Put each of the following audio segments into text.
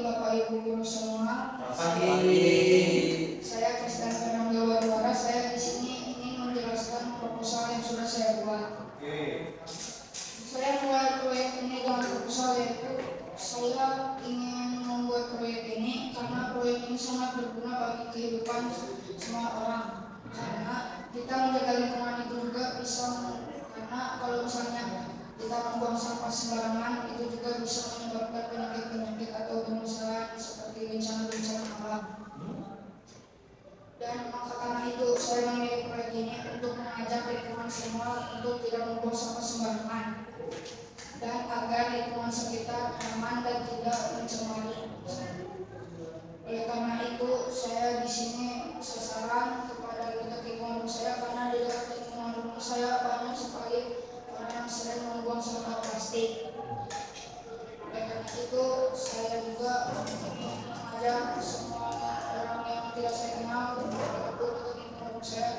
Bapak Ibu guru semua. Pagi. Saya Krisdan Fernando Waduara. Saya di sini ingin menjelaskan proposal yang sudah saya buat. Saya mulai proyek ini dengan proposal, yaitu saya ingin membuat proyek ini karena proyek ini sangat berguna bagi kehidupan semua orang. Karena kita menjaga lingkungan itu juga bisa, karena kalau misalnya kita membuang sampah sembarangan itu juga bisa menyebabkan penyakit-penyakit atau permasalahan seperti bencana-bencana alam. Dan maka karena itu saya memilih proyek ini untuk mengajak lingkungan semua untuk tidak membuang sampah sembarangan dan agar lingkungan sekitar aman dan tidak mencemari. Oleh karena itu saya di sini sasaran kepada lingkungan rumah saya, karena di dekat lingkungan rumah saya banyak sekali orang yang sering membuang sampah plastik. Oleh karena itu saya juga mengajak semua orang yang tidak saya kenal ataupun dekat lingkungan rumah saya,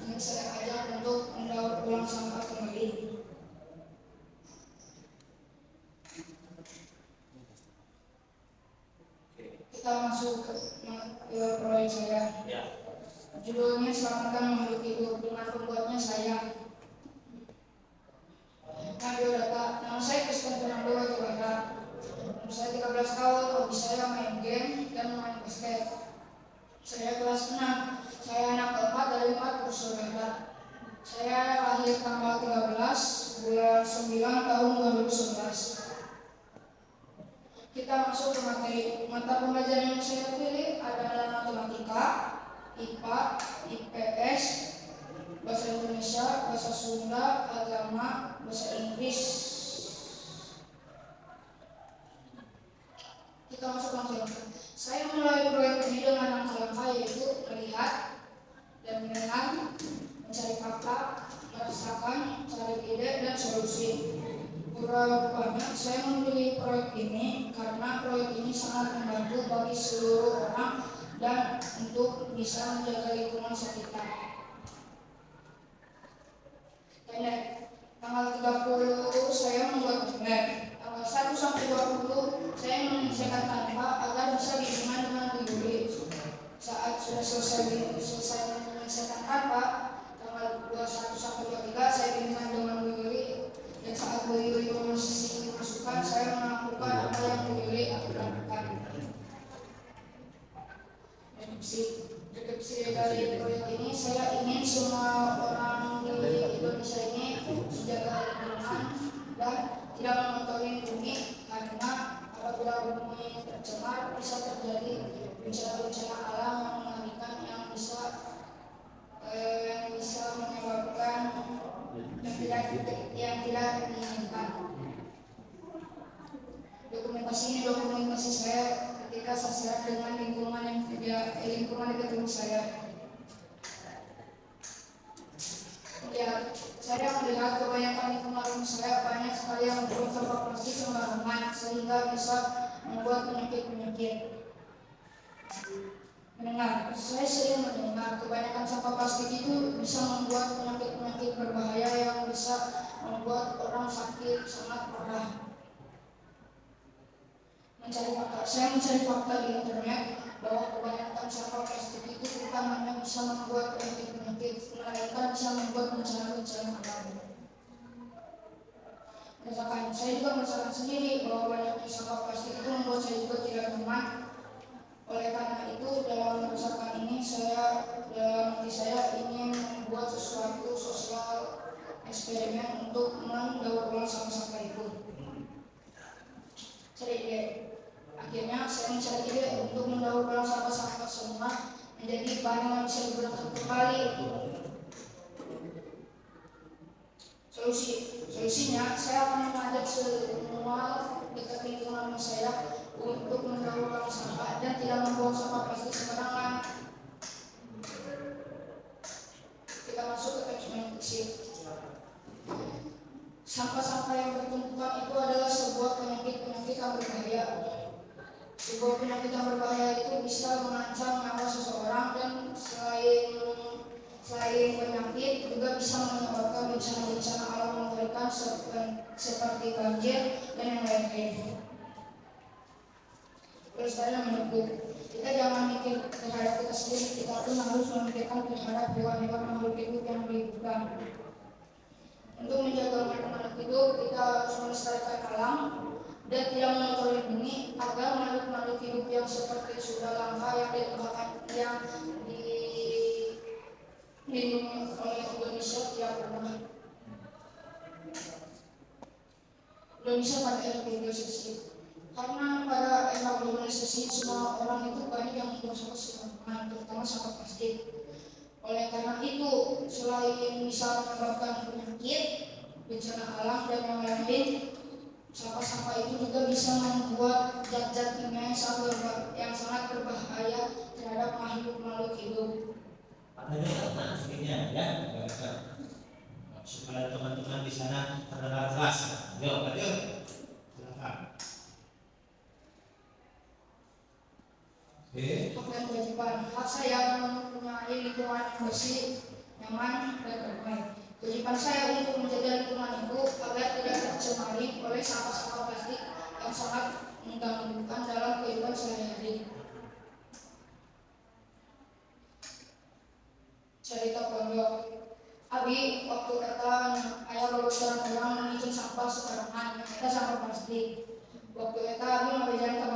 ingin saya ajak untuk mendaur ulang sampah kembali. Kita masuk ke proyek saya. Judulnya Selamatkan Makhluk Hidup, dengan pembuatnya saya. Nah, biodata. Nama saya Krisdan Fernando Waduara. Umur saya 13 tahun, hobi saya main game dan main basket. Saya kelas 6. Saya anak keempat dari 4 bersaudara. Saya lahir tanggal 13 bulan 9 tahun 2011. Kita masuk ke materi. Mata pembelajaran yang saya pilih adalah matematika, IPA, IPS, bahasa Indonesia, bahasa Sunda, agama, bahasa Inggris. Kita masuk langsung. Saya mulai proyek ini dengan langkah-langkah, yaitu melihat dan mendengar, mencari fakta, merasakan, cari ide dan solusi. Rupanya saya memilih proyek ini karena proyek ini sangat membantu bagi seluruh orang dan untuk bisa menjaga lingkungan sekitar. Tanggal 30 saya membuat map. Tanggal 1 sampai 20 saya menyelesaikan tanpa agar bisa dihubungkan dengan Bu Yuli. Saat sudah selesai menyelesaikan tanpa, tanggal 21 sampai 23 saya bimbingan dengan Bu Yuli. Dan saat Bu Yuli memasuki masukan, saya melakukan apa yang Bu Yuli lakukan. Deskripsi dari proyek ini, saya ingin semua orang di Indonesia ini menjaga lingkungan dan tidak mengotori bumi, karena apabila bumi tercemar bisa terjadi bencana-bencana alam yang mengerikan yang bisa menyebabkan yang tidak diinginkan. Dokumentasi saya ketika saya dengan lingkungan yang lingkungan dekat rumah saya. Ya, saya melihat kebanyakan lingkungan rumah saya banyak sekali yang membuang sampah plastik sembarangan sehingga bisa membuat penyakit-penyakit. Saya sering mendengar kebanyakan sampah plastik itu bisa membuat penyakit-penyakit berbahaya yang bisa membuat orang sakit sangat parah. Saya mencari fakta di internet bahwa kebanyakan sampah plastik itu bukan hanya bisa membuat penyakit-penyakit, melainkan bisa membuat bencana-bencana alam. Saya juga merasakan sendiri bahwa banyaknya sampah plastik itu membuat saya juga tidak nyaman. Oleh karena itu, dalam merasakan ini, dalam hati saya ingin membuat sesuatu sosial eksperimen untuk mendaur ulang sampah-sampah itu. Cari ide. Akhirnya saya mencari ide untuk mendaur ulang sampah-sampah semua menjadi bahan yang bisa digunakan kembali. Solusinya, saya akan mengajak semua dekat lingkungan saya untuk mendaur ulang sampah dan tidak membuang sampah plastik sembarangan. Kita masuk ke teks prinsip. Sampah-sampah yang bertumpukan itu adalah sebuah penyakit yang berbahaya. Sebuah penyakit yang berbahaya itu bisa mengancam nyawa seseorang, dan selain penyakit juga bisa menyebabkan bencana-bencana alam mengerikan seperti banjir dan yang lain-lain. kelestarian hidup. Kita jangan mikir terhadap kita sendiri, kita pun harus memikirkan terhadap hewan-hewan makhluk hidup yang melibatkan. Untuk menjaga makhluk hidup, kita harus melestarikan alam dan tidak mengotori bumi agar makhluk-makhluk hidup yang seperti sudah langka yang dilindungi oleh Indonesia tidak punah. Indonesia pada era globalisasi. Karena pada era globalisasi semua orang itu banyak yang membuang sampah, terutama sampah plastik. Oleh karena itu, selain bisa menyebabkan penyakit, bencana alam dan yang lain, sampah-sampah itu juga bisa membuat zat-zat kimia yang sangat berbahaya terhadap makhluk-makhluk hidup. Makanya karena aslinya ya, supaya teman-teman di sana terdengar jelas. Yuk, lanjut. Silakan. Hak dan kewajiban. Hak saya mempunyai lingkungan yang bersih, nyaman, dan damai. Kewajiban saya untuk menjaga lingkungan itu agar tidak tercemari oleh sampah-sampah plastik yang sangat mengganggu dalam kehidupan sehari-hari. Cerita pondok. Abi waktu eta ayah bagusan orang mengicin sampah sembarangan, eta sampah plastik. Waktu eta abi ngabejalan ka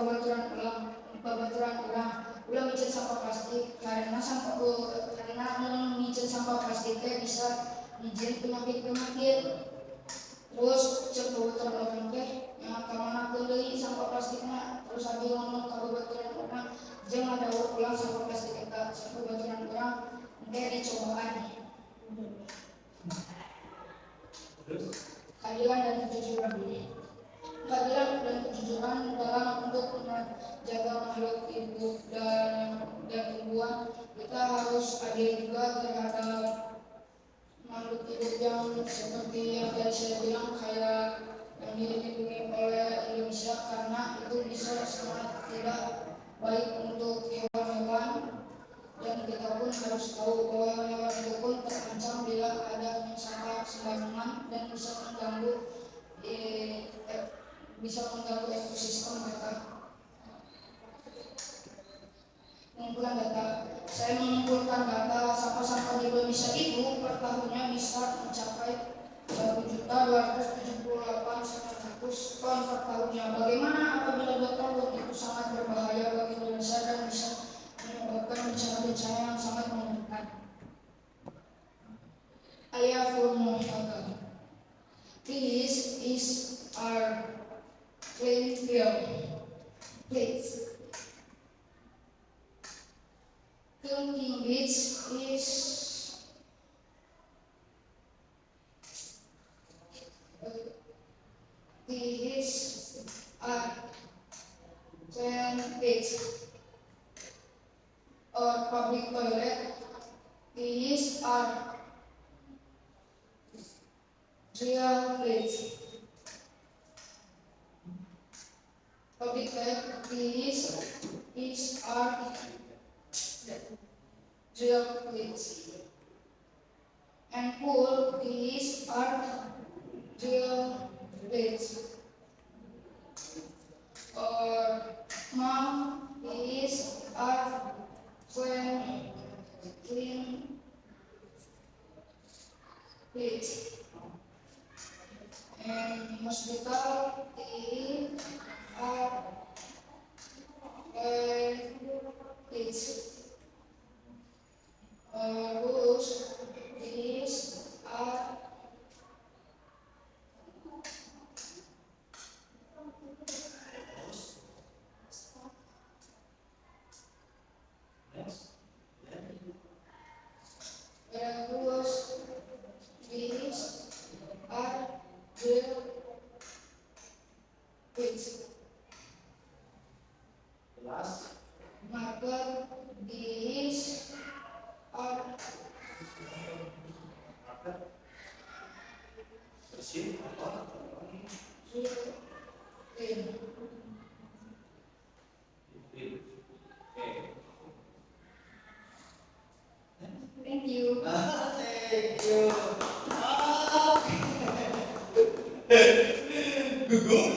babaturan urang, ulah micin sampah plastik karena micin sampah plastik bisa izin penyakit. Terus cek babaturan urang teh yang kamanakeun deui sampah plastikna. Terus abi ngomong ka babaturan urang, jeung ngadaur ulang sampah plastik eta. Babaturan urang engke dicobaan. Keadilan dan kejujuran. Keadilan dan kejujuran dalam untuk menjaga makhluk hidup dan tumbuhan, kita harus adil juga terhadap makhluk hidup yang seperti yang tadi saya bilang kayak yang dilindungi oleh Indonesia, karena itu bisa sangat tidak baik untuk hewan-hewan. Dan kita pun harus tahu bahwa hewan-hewan itu pun terancam bila ada sampah sembarangan dan bisa mengganggu ekosistem mereka. Pengumpulan data. Saya mengumpulkan data sampah-sampah di Indonesia itu per tahunnya bisa mencapai 1.278.900 ton per tahunnya. Bagaimana apabila 2 tahun itu sangat berbahaya bagi Indonesia dan bisa menyebabkan bencana-bencana yang sangat mengerikan. Ayaful This is our clean field. Please. Clean beach is our clean beach or public toilet. These are real plates. Public toilet. These are real plates. And pool. These are real plates. Or mom. These are clean plates. And hospital, these are plates. Books, these are marker, these are Bersih apa? clean. Thank you. Thank you. Gugup?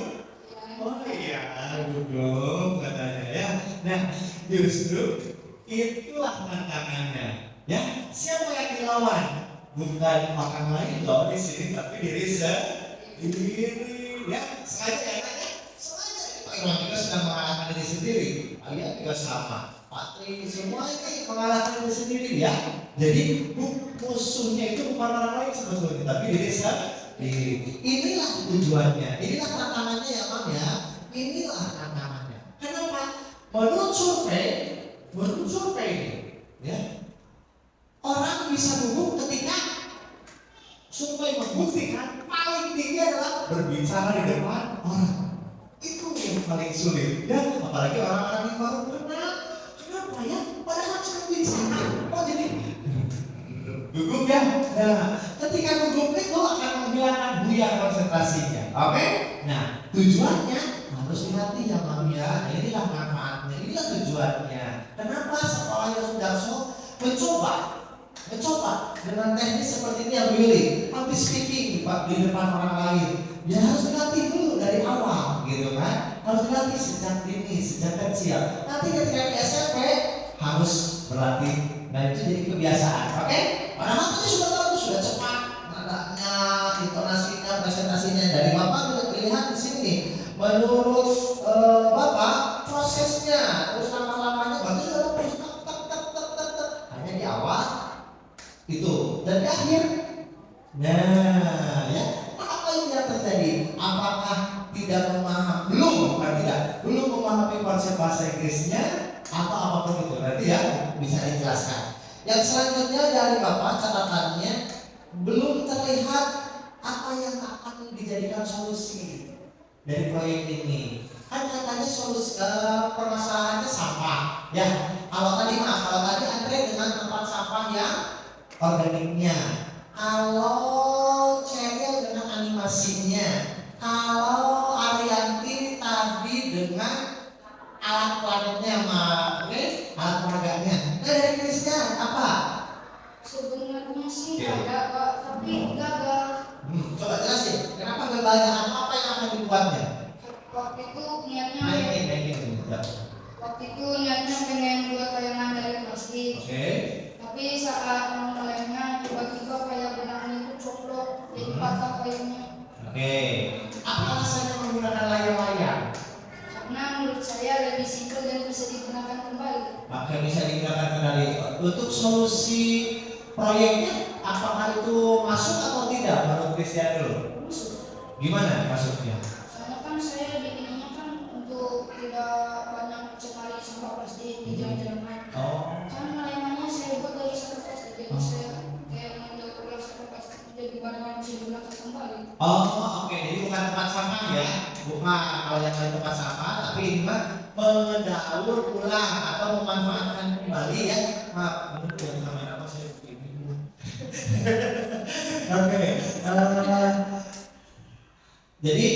Oh iya, gugup katanya ya. Nah, justru itulah tantangannya. Ya, siapa yang dilawan? Bukan orang lain loh di sini, tapi diri sendiri. Ya, sengaja ya, sengaja. Pak Iwan juga sedang mengalahkan diri sendiri. Kalian juga sama. Pak Tri, semua ini mengalahkan diri sendiri ya. Jadi musuhnya itu bukan orang lain sebetulnya, tapi diri sendiri. Inilah tujuannya, inilah tantangannya ya Bang ya. Inilah tantangannya. Kenapa? Menurut survei, ya, orang bisa gugup ketika survei membuktikan paling tinggi adalah berbicara di depan orang. Itu yang paling sulit. Dan apalagi orang-orang yang baru kenal. Kenapa ya? Padahal cuma bicara. Oh jadi gugup ya. Nah, ketika gugup itu akan menghilangkan buyar konsentrasinya. Oke? Nah, tujuannya harus dilatih ya Bang ya. Inilah manfaatnya. Inilah tujuannya. Kenapa sekolah yang Sudarso mencoba dengan teknis seperti ini yang Willy public speaking di depan orang lain. Ya harus dilatih dulu dari awal gitu kan. Harus dilatih sejak dini, sejak kecil. Nanti ketika di SMP harus berlatih dan itu jadi kebiasaan. Oke? Padahal tadi sudah tahu sudah cepat nadanya, intonasinya, presentasinya. Dari Bapak sudah dilihat di sini. Menurut Bapak prosesnya terus lama-lamanya berarti sudah terus hanya di awal itu dan di akhir. Nah, ya apa yang terjadi? Apakah belum memahami konsep bahasa Inggrisnya atau apapun itu? Berarti ya bisa dijelaskan. Yang selanjutnya dari Bapak catatannya belum terlihat apa yang akan dijadikan solusi dari proyek ini. Kan katanya solusi permasalahannya sampah. Ya, kalau tadi Andre dengan tempat sampah yang organiknya. Kalau Cheryl dengan animasinya. Kalau Arianti tadi dengan alat planetnya, alat peraganya. Nah dari Krisnya apa? Sebenarnya sih ada Pak, tapi gagal. Coba jelasin. Kenapa gagalnya? Apa yang akan dibuatnya? Waktu itu niatnya pengen buat layangan dari plastik. Oke. Tapi saat mau layangan tiba-tiba kayak benangnya itu coplok, jadi patah kayunya. Oke. Apa alasannya menggunakan layang-layang? Karena menurut saya lebih simpel dan bisa digunakan kembali. Maka bisa digunakan kembali. Untuk solusi proyeknya, apakah itu masuk atau tidak menurut Christian dulu? Masuk. Gimana masuknya? Soalnya kan saya bikinnya kan untuk tidak banyak mencemari sampah plastik di jalan-jalan. Oh. Kan layangannya saya buat dari sampah plastik, jadi saya kayak mendaur sampah plastik jadi barang yang bisa digunakan kembali. Oh, oke. Jadi bukan tempat sampah ya, bukan kalau yang lain tempat sampah, tapi ini mah mendaur ulang atau memanfaatkan kembali ya. Maaf, ini bukan kamera apa saya begini. Oke. Jadi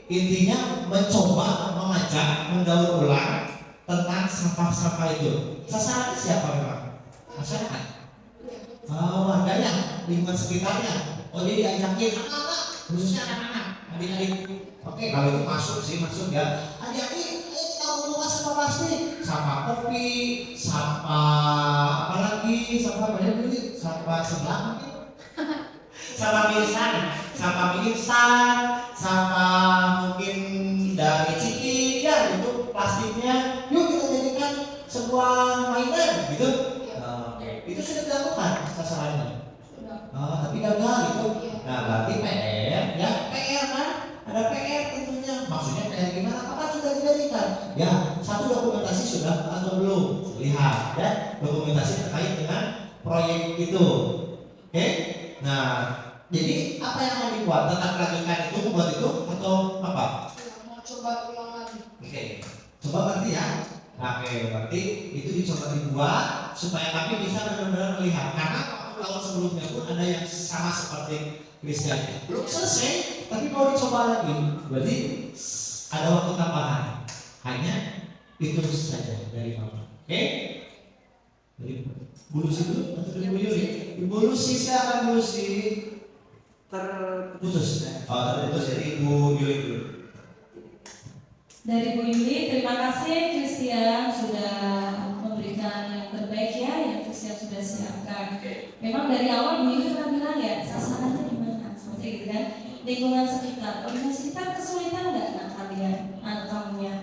intinya mencoba mengajak mendaur ulang tentang sampah-sampah itu. Sasarannya siapa memang? Masyarakat. Warganya, lingkungan sekitarnya. Oh jadi diajakin anak-anak, khususnya anak-anak, adik-adik. Oke, kalau itu masuk ya. Adik-adik, ayo kita ngumpulkan sampah plastik, sampah kopi, sampah apa lagi, sampah banyak duit, sampah sebelah mungkin, sampah mie instan, sampah mungkin dari ciki, ya itu plastiknya. Yuk kita jadikan sebuah mainan, gitu. Itu sudah dilakukan sasarannya. Tapi gagal gitu. Nah berarti PR kan ada PR tentunya. Maksudnya PR gimana? Kapan sudah dijadikan? Ya satu dokumentasi sudah atau belum? Lihat ya dokumentasi terkait dengan proyek itu. Oke? Nah jadi apa yang akan dibuat? Tetap lanjutkan itu membuat itu atau apa? Mau coba ulang lagi. Oke. Coba berarti ya. Oke, berarti itu dicoba dibuat supaya kami bisa benar-benar melihat. Karena lawan sebelumnya pun ada yang sama seperti Christian. Belum selesai, tapi mau dicoba lagi. Berarti ada waktu tambahan. Hanya itu saja dari Bapak. Oke? Dari Bu Lucy dulu atau dari Bu Yuri? Ibu Lucy silakan Bu Lucy. Terputus. Terputus dari Bu Yuri dulu. Dari Bu Yuli, terima kasih Christian sudah dari awal Bu Yuli pernah bilang ya, sasarannya di mana? Seperti itu kan. Lingkungan sekitar, lingkungan sekitar kesulitan nggak kalian, kamunya?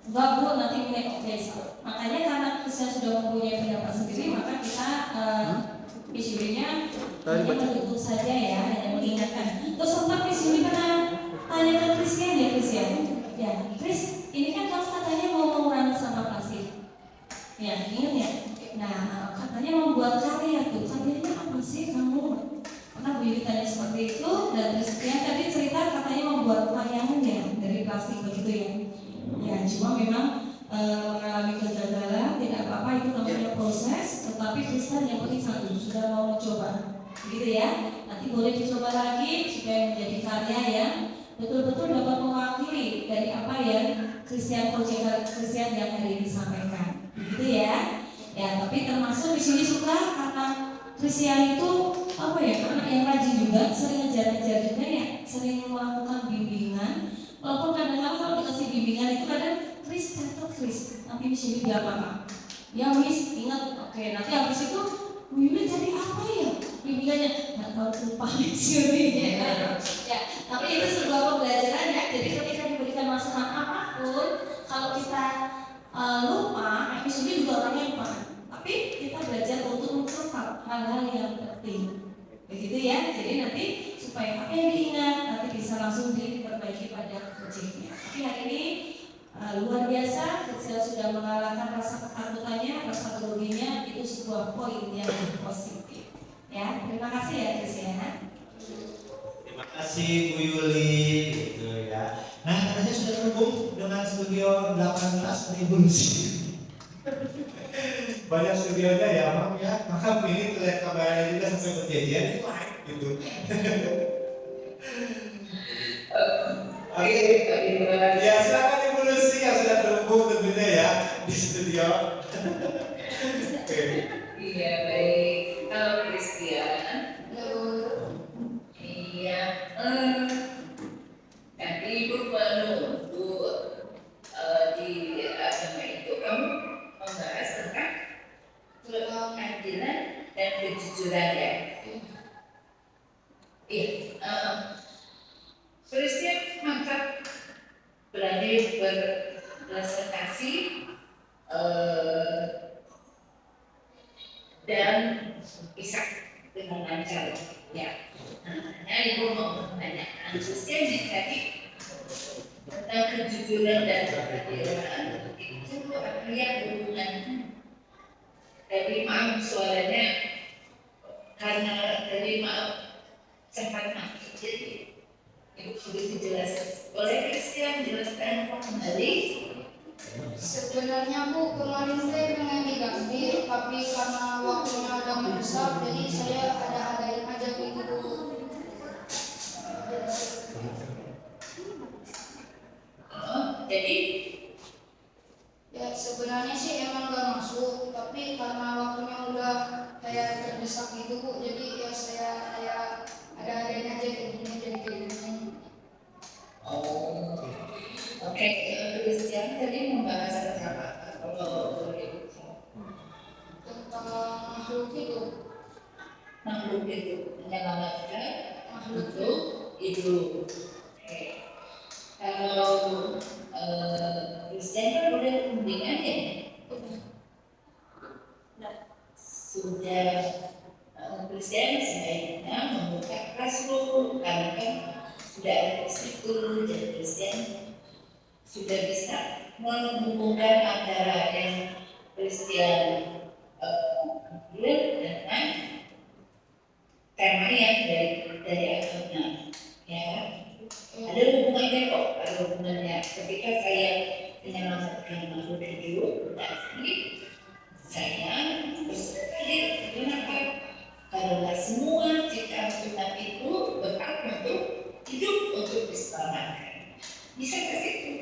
Enggak Bu, nanti mulai oke. Makanya karena Kristen sudah mempunyai pendapat sendiri, maka kita visualnya hanya mendukung saja ya, hanya mengingatkan. Terus sempat visual pernah tanya ke Kristen ya Kristen, ya Kris, ini kan kamu katanya mau mengurangi sampah plastik, ya ingat ya. Nah katanya membuat karya tuh, karyanya apa sih kamu? Pernah Bu Yuli tanya seperti itu, dan Kristen tadi cerita katanya membuat layangan ya dari plastik begitu ya. Ya cuma memang mengalami kegagalan, tidak apa-apa, itu namanya proses. Tetapi Kristen yang penting satu, sudah mau mencoba, gitu ya. Nanti boleh dicoba lagi supaya menjadi karya yang betul-betul dapat mewakili dari apa yang Kristen Project Kristen yang hari ini sampaikan, gitu ya. Ya, tapi termasuk di sini suka karena Kristen itu apa ya, karena yang rajin juga, sering ngajar-ngajar juga ya, sering melakukan bimbingan. Walaupun kadang-kadang kalau dikasih bimbingan itu kadang Kris catat Kris, nanti di sini dia apa? Ya Miss, ingat, oke. Nanti habis itu Bu Yuli jadi apa ya? Bimbingannya nggak tahu, lupa Miss Yuli ya. Ya, tapi itu sebuah pembelajaran ya. Jadi ketika diberikan masukan apapun, kalau kita lupa, Miss Yuli juga orangnya lupa. Tapi kita belajar untuk mencatat hal-hal yang penting. Begitu ya. Jadi nanti supaya apa yang diingat nanti bisa langsung diperbaiki pada proyeknya. Tapi hari ini luar biasa, Kristen sudah mengalahkan rasa ketakutannya, rasa groginya, itu sebuah poin yang positif. Ya, terima kasih ya Kristen. Terima kasih Bu Yuli, gitu ya. Nah, katanya sudah terhubung dengan studio 18 dari Bunsi. Banyak studionya ya, maaf ya. Maka ini lihat kameranya juga sampai berjadian itu live gitu. Oke, ya silakan Ibu Lucy yang sudah terhubung tentunya ya di studio. Oke. Iya baik. Halo Christian. Halo. Iya. Nanti Ibu menunggu di agama itu kamu membahas tentang keadilan dan kejujuran ya. Iya. Kristen mantap berani berpresentasi dan bisa dengan lancar ya. Nah, Ibu mau menanyakan Kristen yang tadi tentang kejujuran dan keadilan itu apa yang hubungan dari maaf suaranya karena dari maaf sempat mati jadi Ibu sudah jelas. Boleh Kristen jelaskan kembali? Sebenarnya Bu, kemarin saya pengen diganti, tapi karena waktunya udah mendesak, jadi saya ada-adain aja gitu Bu. Jadi Ya sebenarnya sih emang gak masuk, tapi karena waktunya udah kayak terdesak gitu Bu, jadi ya saya kayak ada-adain aja kayak gini, jadi kayak gini. Oke, Kristen tadi membahas tentang apa? Kalau boleh Tentang makhluk hidup. makhluk hidup menyelamatkan makhluk hidup. Oke. Kalau Kristen kan udah bimbingan ya? Sudah Kristen sebaiknya membuka classroom karena kan sudah ada instruktur dan Kristen sudah bisa menghubungkan antara yang Kristen dengan tema yang dari agama ya. Ada hubungannya kok, ada hubungannya. Ketika saya menyelamatkan makhluk hidup, berarti saya bersekali kenapa? Karena semua ciptaan Tuhan itu berhak untuk hidup untuk diselamatkan. Bisa ke situ?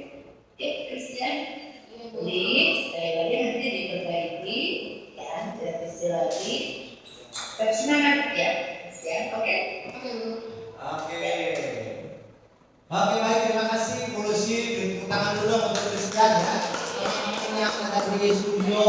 Ya, Kristen. Jadi, sekali lagi nanti diperbaiki, ya, tidak bisa lagi. Tetap semangat ya, Kristen. Oke? Oke Bu. Oke. Oke baik, terima kasih Bu Lucy. Tepuk tangan dulu untuk Kristen ya. Yang ada di studio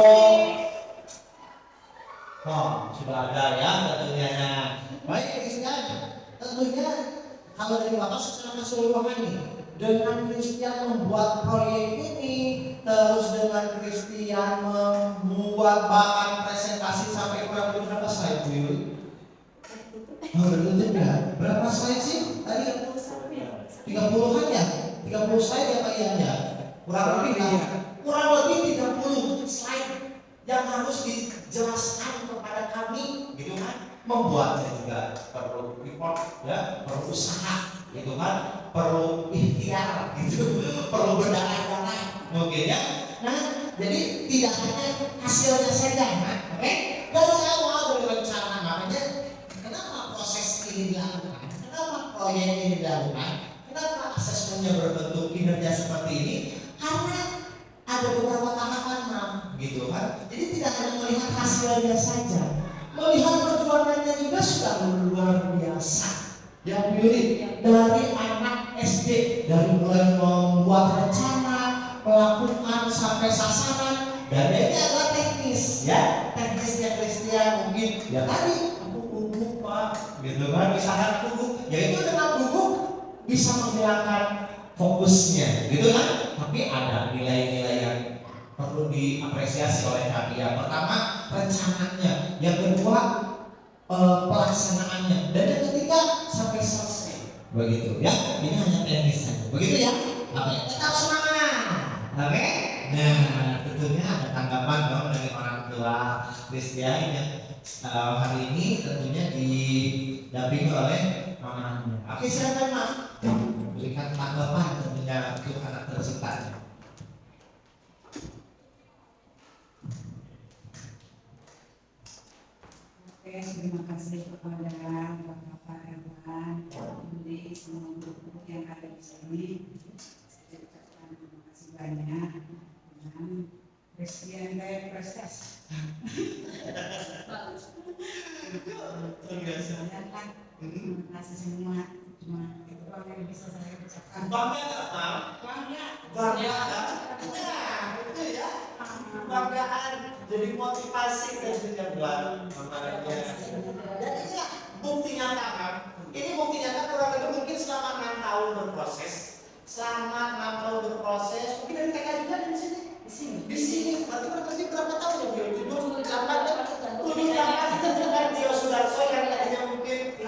Oh, sudah ada ya tentunya. Nah, baik Kristen, tentunya kalau dari Bapak secara keseluruhan nih, dengan Christian membuat proyek ini, terus dengan Christian membuat bahan presentasi sampai kurang lebih berapa slide Bu Yuli? Oh, betul ya. Berapa slide sih? Tadi 30-an ya? 30 slide ya Pak Ian ya? Kurang lebih 30 slide yang harus dijelaskan kepada kami, gitu kan? Membuatnya juga perlu report, ya, perlu usaha, gitu kan? Perlu ikhtiar, gitu, perlu berdarah-darah, mungkin ya. Nah, jadi tidak hanya hasilnya saja, nah, oke? Dari awal dari rencana makanya, kenapa proses ini dilakukan? Kenapa proyek ini dilakukan? Kenapa asesmennya berbentuk kinerja seperti ini? Karena ada beberapa tahapan gitu kan. Jadi tidak hanya melihat hasilnya saja, melihat perjuangannya juga sudah luar biasa. Yang Yuli dari anak SD, dari mulai membuat rencana, melakukan sampai sasaran, dan ini adalah teknis ya, teknisnya Christian mungkin ya tadi buku Pak, gitu kan, misalkan buku, yaitu dengan buku bisa menghilangkan fokusnya, gitu kan. Tapi ada nilai-nilai yang perlu diapresiasi oleh kami. Yang pertama rencananya, yang kedua pelaksanaannya, dan yang ketiga sampai selesai. Begitu ya. Ini hanya teknis saja. Begitu ya. Oke, tetap semangat. Oke. Nah, tentunya ada tanggapan dong dari orang tua Christian yang hari ini tentunya didampingi oleh mamanya. Oke, silakan Mas. Berikan tanggapan tentunya untuk anak tercinta. Oke, terima kasih kepada Bapak Erwan, ini semua guru yang ada di sini. Saya ucapkan terima kasih banyak dengan Christian Day Proses. Terima kasih semua. Cuma itu doang yang bisa saya ucapkan. Bangga nggak Pak? Bangga. Bangga kan? Nah, itu ya. Kebanggaan jadi motivasi tentunya buat mamanya. Dan ini ya bukti nyata kan? Ini bukti nyata kurang lebih mungkin selama 6 tahun berproses. Selama 6 tahun berproses, mungkin dari TK juga di sini. Di sini. Berarti berapa tahun ya? 7 itu dengan Tio Sudarso yang tadinya mungkin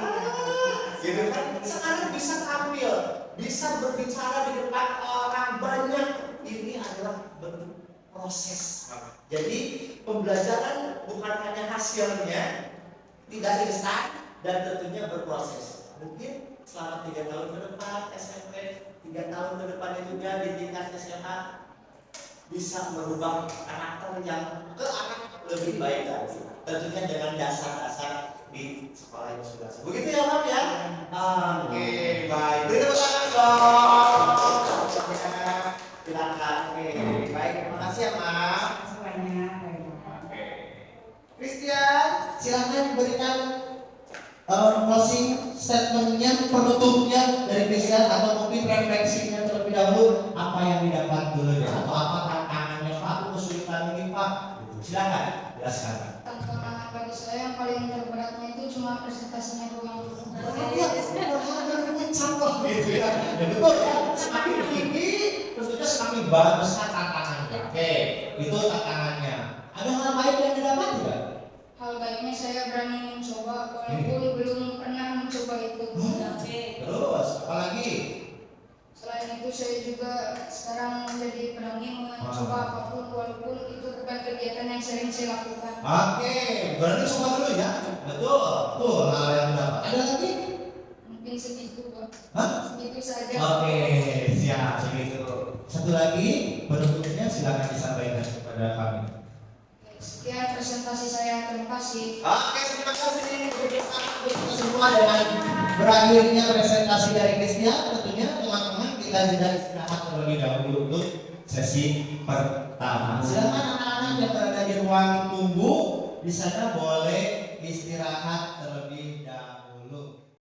gitu kan? Sekarang bisa tampil, bisa berbicara di depan orang banyak. Ini adalah bentuk proses. Jadi pembelajaran bukan hanya hasilnya, tidak instan dan tentunya berproses. Mungkin selama 3 tahun ke depan SMP, 3 tahun ke depannya juga di tingkat SMA bisa merubah karakter yang ke arah lebih baik lagi. Tentunya dengan dasar-dasar di sekolah yang sudah. Begitu ya Pak ya? Oke, baik. Beri tepuk tangan dong. Silakan. Oke, baik. Terima kasih ya Pak. Oke. Christian, silakan berikan closing statementnya, penutupnya dari Christian atau mungkin refleksinya terlebih dahulu apa yang didapat dulu ya, atau apa tantangannya Pak, kesulitan ini Pak. Silakan jelaskan. Tantangan bagi saya yang paling terberatnya itu cuma presentasinya doang. Iya, mencapai gitu ya. Ya betul ya. Semakin tinggi, tentunya semakin besar tantangannya. Oke, itu tantangannya. Ada hal lain yang didapat tidak? Hal baiknya saya berani mencoba walaupun belum pernah mencoba itu. Terus, apalagi? Selain itu saya juga sekarang menjadi berani mencoba apapun walaupun itu bukan kegiatan yang sering saya lakukan. Oke, berarti coba dulu ya. Betul, tuh hal yang dapat. Ada lagi? Mungkin segitu Pak. Hah? Segitu saja. Oke, siap segitu. Satu lagi penutupnya silakan disampaikan kepada kami. Sekian presentasi saya, terima kasih. Oke, terima kasih kita semua dengan berakhirnya presentasi dari Christian. Tentunya teman-teman kita sudah istirahat terlebih dahulu untuk sesi pertama. Silakan anak-anak yang berada di ruang tunggu di sana boleh istirahat terlebih dahulu.